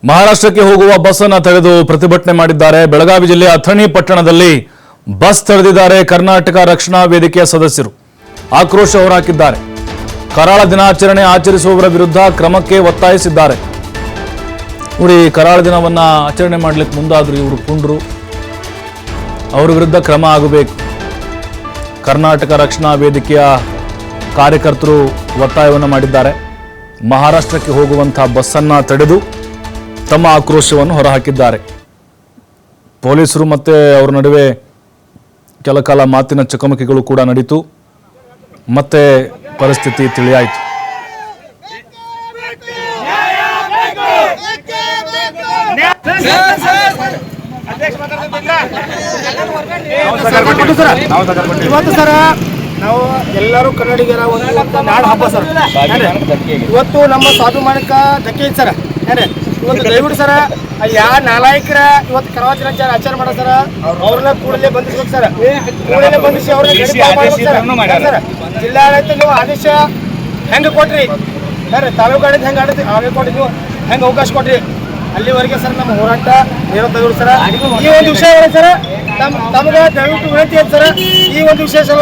ಮಹಾರಾಷ್ಟ್ರಕ್ಕೆ ಹೋಗುವ ಬಸ್ ಅನ್ನು ತಡೆದು ಪ್ರತಿಭಟನೆ ಮಾಡಿದ್ದಾರೆ. ಬೆಳಗಾವಿ ಜಿಲ್ಲೆಯ ಅಥಣಿ ಪಟ್ಟಣದಲ್ಲಿ ಬಸ್ ತಡೆದಿದ್ದಾರೆ ಕರ್ನಾಟಕ ರಕ್ಷಣಾ ವೇದಿಕೆಯ ಸದಸ್ಯರು. ಆಕ್ರೋಶ ಹೊರಹಾಕಿದ್ದಾರೆ. ಕರಾಳ ದಿನಾಚರಣೆ ಆಚರಿಸುವವರ ವಿರುದ್ಧ ಕ್ರಮಕ್ಕೆ ಒತ್ತಾಯಿಸಿದ್ದಾರೆ. ನೋಡಿ, ಕರಾಳ ದಿನವನ್ನ ಆಚರಣೆ ಮಾಡಲಿಕ್ಕೆ ಮುಂದಾದ್ರು ಇವರು ಪುಂಡ್ರು, ಅವರ ವಿರುದ್ಧ ಕ್ರಮ ಆಗಬೇಕು. ಕರ್ನಾಟಕ ರಕ್ಷಣಾ ವೇದಿಕೆಯ ಕಾರ್ಯಕರ್ತರು ಒತ್ತಾಯವನ್ನು ಮಾಡಿದ್ದಾರೆ. ಮಹಾರಾಷ್ಟ್ರಕ್ಕೆ ಹೋಗುವಂತಹ ಬಸ್ಸನ್ನು ತಡೆದು ತಮ್ಮ ಆಕ್ರೋಶವನ್ನು ಹೊರಹಾಕಿದ್ದಾರೆ. ಪೊಲೀಸರು ಮತ್ತೆ ಅವರ ನಡುವೆ ಕೆಲ ಕಾಲ ಮಾತಿನ ಚಕಮಕಿಗಳು ಕೂಡ ನಡೀತು. ಮತ್ತೆ ಪರಿಸ್ಥಿತಿ ತಿಳಿಯಾಯಿತು. ಇವತ್ತು ಸರ ನಾವು ಎಲ್ಲರೂ ಕನ್ನಡಿಗರ ಒಂದು ನಾಡು ಹಬ್ಬ ಸರ್. ಇವತ್ತು ನಮ್ಮ ಸ್ವಾಭಿಮಾನಕ್ಕೆ ಧಕ್ಕೆ ಐತೆ ಸರ್. ಇವತ್ತು ದಯವಿಟ್ಟು ಸರ ಯಾವ ನಾಲಾಯಕರ ಇವತ್ತು ಕರಾಳ ದಿನಾಚರಣೆ ಆಚರಣೆ ಮಾಡೋ ಸರ ಅವ್ರನ್ನ ಕೂಡಲೇ ಬಂಧಿಸ್ಬೇಕು ಸರ್. ಕೂಡಲೇ ಬಂಧಿಸಿ ಅವ್ರನ್ನ ಸರ್. ಜಿಲ್ಲಾಡಳಿತ ನೀವು ಆದೇಶ ಹೆಂಗೆ ಕೊಟ್ರಿ ಸರ್, ತಾಲೂಕು ಆಡಳಿತ ಹೆಂಗೆ ಆಡಳಿತ ಕೊಟ್ರಿ, ನೀವು ಹೆಂಗೆ ಅವಕಾಶ ಕೊಟ್ರಿ, ಅಲ್ಲಿವರೆಗೆ ಸರ್ ನಮ್ಮ ಹೋರಾಟ ಇರೋದು ಸರ್. ಈ ಒಂದು ವಿಷಯ ಸರ್ ತಮಗೆ ದಯವಿಟ್ಟು ವಿನಂತಿ ಐತೆ ಸರ್. ಈ ಒಂದು ವಿಷಯ ಸರ್